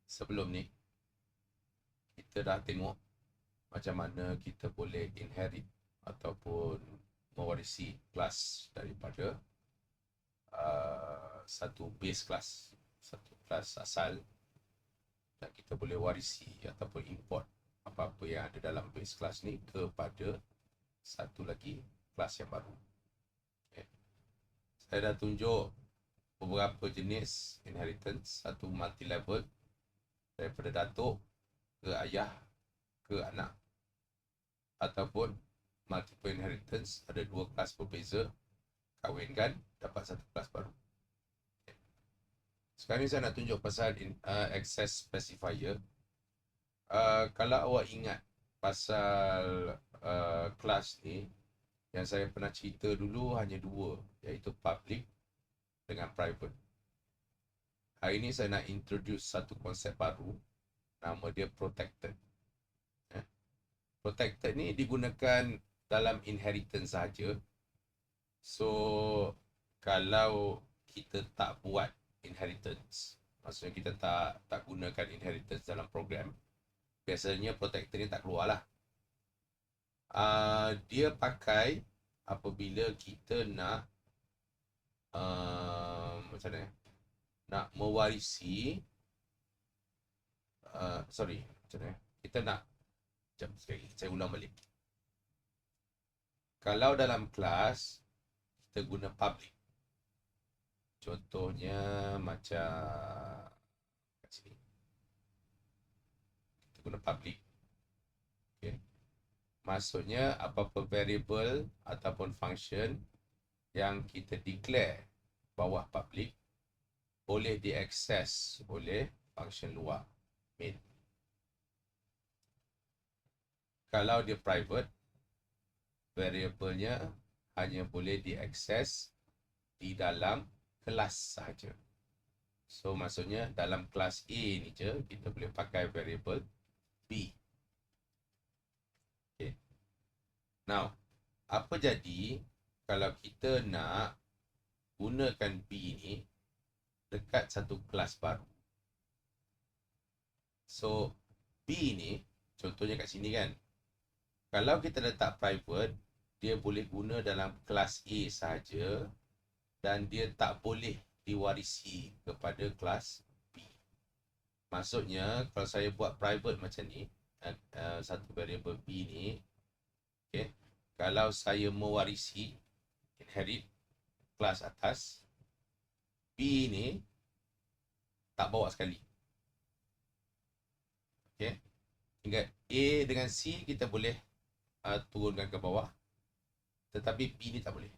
Sebelum ni kita dah tengok macam mana kita boleh inherit ataupun mewarisi kelas daripada satu base kelas, satu kelas asal, dan kita boleh warisi ataupun import apa-apa yang ada dalam base kelas ni kepada satu lagi kelas yang baru. Okay. Saya dah tunjuk beberapa jenis inheritance, satu multi level daripada datuk ke ayah ke anak, ataupun multiple inheritance, ada dua kelas berbeza, kahwinkan dapat satu kelas baru. Sekarang ni saya nak tunjuk pasal access specifier. Kalau awak ingat pasal kelas ni, yang saya pernah cerita dulu hanya dua, iaitu public dengan private. Hari ni saya nak introduce satu konsep baru, nama dia protected. Protected ni digunakan dalam inheritance sahaja. So, kalau kita tak buat inheritance, maksudnya kita tak gunakan inheritance dalam program, biasanya protector ni tak keluar lah. Dia pakai apabila kita nak macam mana, nak mewarisi macam mana, kita nak, sekali saya ulang balik. Kalau dalam kelas kita guna public, contohnya macam kat sini, kita guna public. Okay. Maksudnya apa-apa variable ataupun function yang kita declare bawah public boleh diakses oleh function luar, main. Kalau dia private, variabelnya hanya boleh diakses di dalam kelas sahaja. So maksudnya dalam kelas A ni je kita boleh pakai variable B. Okay. Now, apa jadi kalau kita nak gunakan B ni dekat satu kelas baru? So B ni contohnya kat sini kan, kalau kita letak private, dia boleh guna dalam kelas A sahaja dan dia tak boleh diwarisi kepada kelas B. Maksudnya kalau saya buat private macam ni, satu variable B ni, okay, kalau saya mewarisi, inherit kelas atas, B ni tak bawa sekali. Okay. Ingat, A dengan C kita boleh turunkan ke bawah, tetapi B ni tak boleh.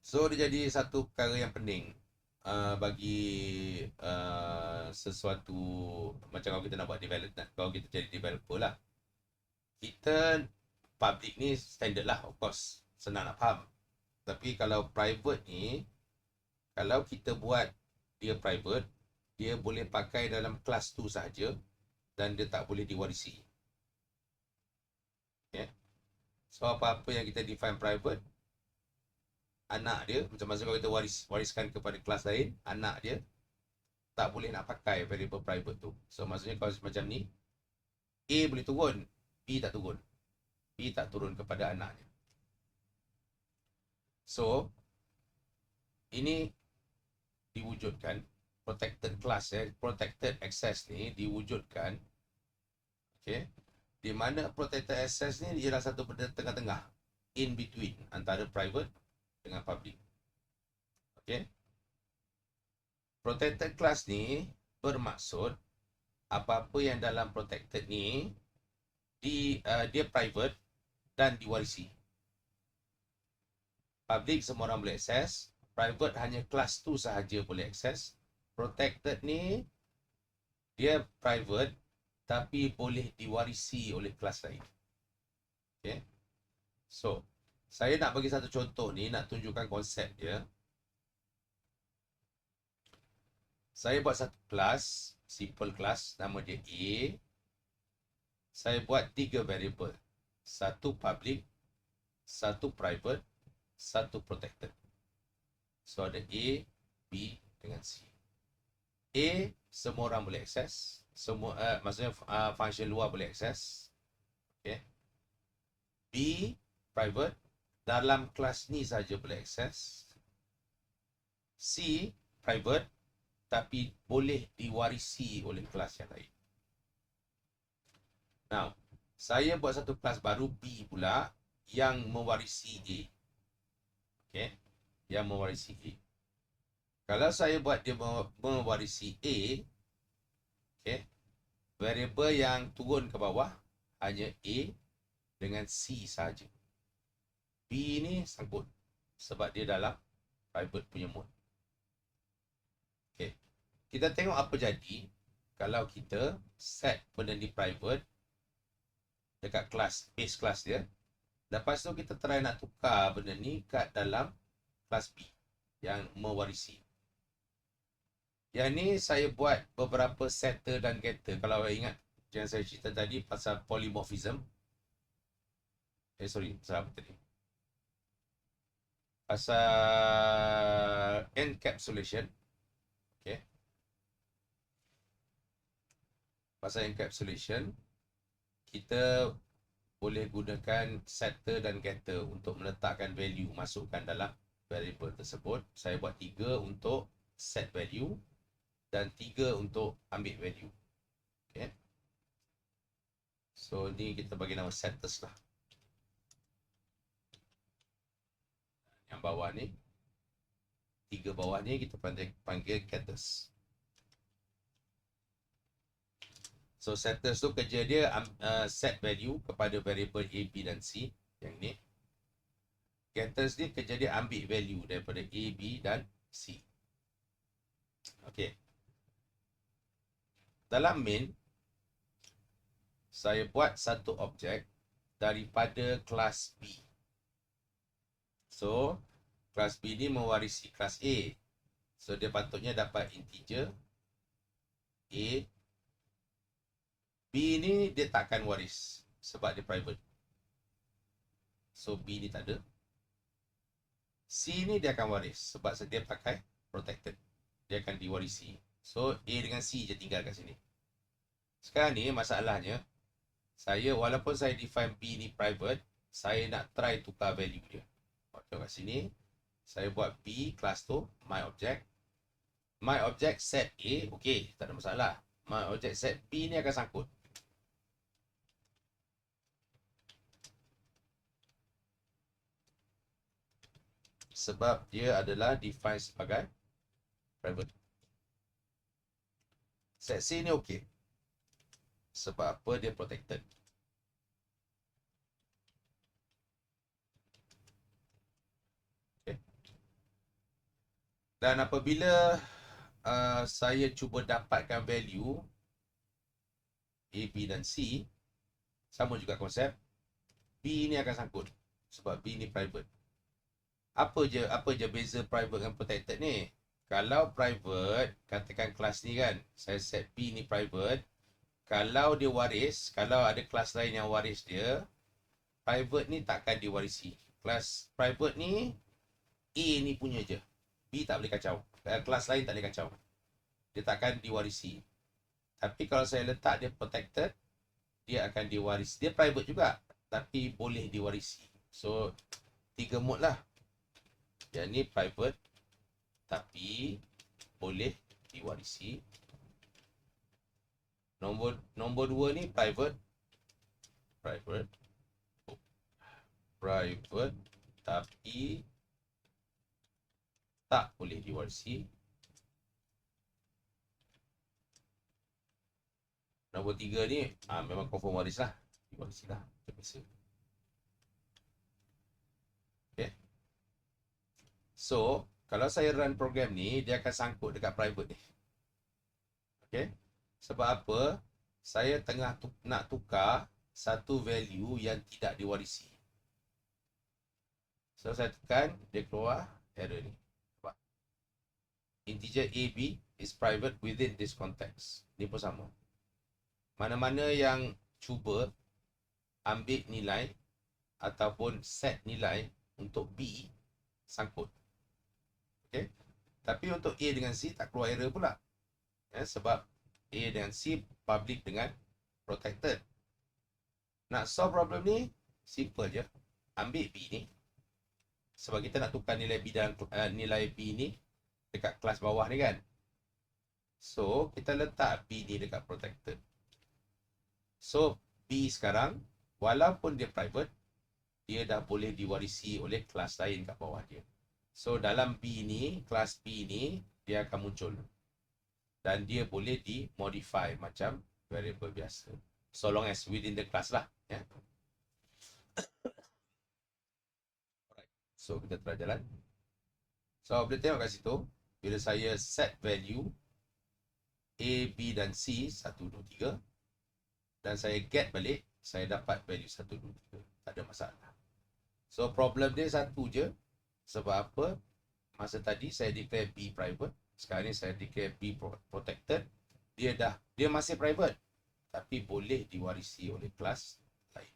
So dia jadi satu perkara yang pening bagi sesuatu macam kalau kita nak buat development, kalau kita jadi developer lah. Kita public ni standard lah, of course, senang nak faham. Tapi kalau private ni, kalau kita buat dia private, dia boleh pakai dalam kelas tu sahaja dan dia tak boleh diwarisi. Okay. So apa-apa yang kita define private, anak dia, macam masa kalau kita wariskan kepada kelas lain, anak dia tak boleh nak pakai variable private tu. So maksudnya kalau macam ni, A boleh turun, B tak turun. B tak turun kepada anaknya. So ini diwujudkan, protected class, protected access ni diwujudkan, okay, di mana protected access ni ialah satu benda tengah-tengah, in between antara private dengan public. Okay. Protected class ni bermaksud apa-apa yang dalam protected ni dia private dan diwarisi. Public semua orang boleh akses, private hanya kelas tu sahaja boleh akses. Protected ni dia private tapi boleh diwarisi oleh kelas lain. Okay. So saya nak bagi satu contoh ni, nak tunjukkan konsep dia. Saya buat satu kelas, simple kelas, nama dia A. Saya buat 3 variable. Satu public, satu private, satu protected. So ada A, B dengan C. A, semua orang boleh akses. Semua, maksudnya function luar boleh akses. Okay. B, private. Dalam kelas ni saja boleh akses. C, private. Tapi boleh diwarisi oleh kelas yang lain. Now, saya buat satu kelas baru B pula yang mewarisi A. Okay. Yang mewarisi A. Kalau saya buat dia mewarisi A, okay, variable yang turun ke bawah hanya A dengan C saja. B ni sangkut sebab dia dalam private punya mode. Okay. Kita tengok apa jadi kalau kita set benda ni private dekat kelas, base kelas dia. Lepas tu kita try nak tukar benda ni kat dalam kelas B yang mewarisi. Yang ni saya buat beberapa setter dan getter. Kalau ingat yang saya cerita tadi pasal polymorphism. Pasal apa tadi? Pasal encapsulation. Okay. Pasal encapsulation, kita boleh gunakan setter dan getter untuk meletakkan value, masukkan dalam variable tersebut. Saya buat 3 untuk set value dan 3 untuk ambil value. Okay. So ni kita bagi nama setters lah. Yang bawah ni, 3 bawah ni kita panggil getters. So setters tu kerja dia set value kepada variable A, B dan C. Yang ni. Getters ni kerja dia ambil value daripada A, B dan C. Okay. Dalam main, saya buat satu objek daripada kelas B. So, kelas B ni mewarisi kelas A. So, dia patutnya dapat integer A. B ni dia takkan waris sebab dia private. So, B ni tak ada. C ni dia akan waris sebab dia pakai protected. Dia akan diwarisi. So, A dengan C je tinggal kat sini. Sekarang ni masalahnya, walaupun saya define B ni private, saya nak try tukar value dia. Tengok kat sini, saya buat B kelas tu, my object. My object set A, okey, tak ada masalah. My object set B ni akan sangkut. Sebab dia adalah define sebagai private. Set C ni okey. Sebab apa? Dia protected. Okay. Dan apabila saya cuba dapatkan value A, B dan C, sama juga konsep, B ni akan sangkut sebab B ni private. Apa je beza private dengan protected ni? Kalau private, katakan kelas ni kan, saya set B ni private. Kalau dia waris, kalau ada kelas lain yang waris dia, private ni takkan diwarisi. Kelas private ni, A ni punya je. B tak boleh kacau. Kelas lain tak boleh kacau. Dia takkan diwarisi. Tapi kalau saya letak dia protected, dia akan diwarisi. Dia private juga, tapi boleh diwarisi. So, 3 mode lah. Yang ni private, tapi boleh diwarisi. Nombor 2 ni private, tapi tak boleh diwarisi. Nombor 3 ni memang confirm waris lah, diwarisi lah, biasa. Okay. So, kalau saya run program ni, dia akan sangkut dekat private ni. Okay. Sebab apa? Saya tengah nak tukar satu value yang tidak diwarisi. So, saya tekan, dia keluar error ni. Integer A, B is private within this context. Ni pun sama. Mana-mana yang cuba ambil nilai ataupun set nilai untuk B, sangkut. Okay. Tapi untuk A dengan C tak keluar error pula. Sebab A dan C public dengan protected. Nak solve problem ni simple je. Ambil B ni. Sebab kita nak tukar nilai B dan nilai B ni dekat kelas bawah ni kan. So, kita letak B ni dekat protected. So, B sekarang, walaupun dia private, dia dah boleh diwarisi oleh kelas lain kat bawah dia. So, dalam B ni, kelas B ni, dia akan muncul. Dan dia boleh di-modify macam variable biasa. So long as within the class lah. Yeah. Alright. So, kita try jalan. So, boleh tengok kat situ. Bila saya set value A, B dan C 1, 2, 3 dan saya get balik, saya dapat value 1, 2, 3. Tak ada masalah. So, problem dia satu je. Sebab apa? Masa tadi saya declare B private. Sekarang ni saya declare B protected. Dia masih private. Tapi boleh diwarisi oleh kelas lain.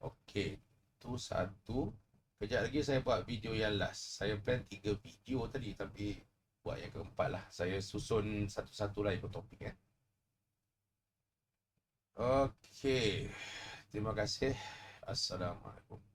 Okey. Itu satu. Kejap lagi saya buat video yang last. Saya plan 3 video tadi. Tapi buat yang keempat lah. Saya susun satu-satu lah ikut topik. Okey. Terima kasih. Assalamualaikum.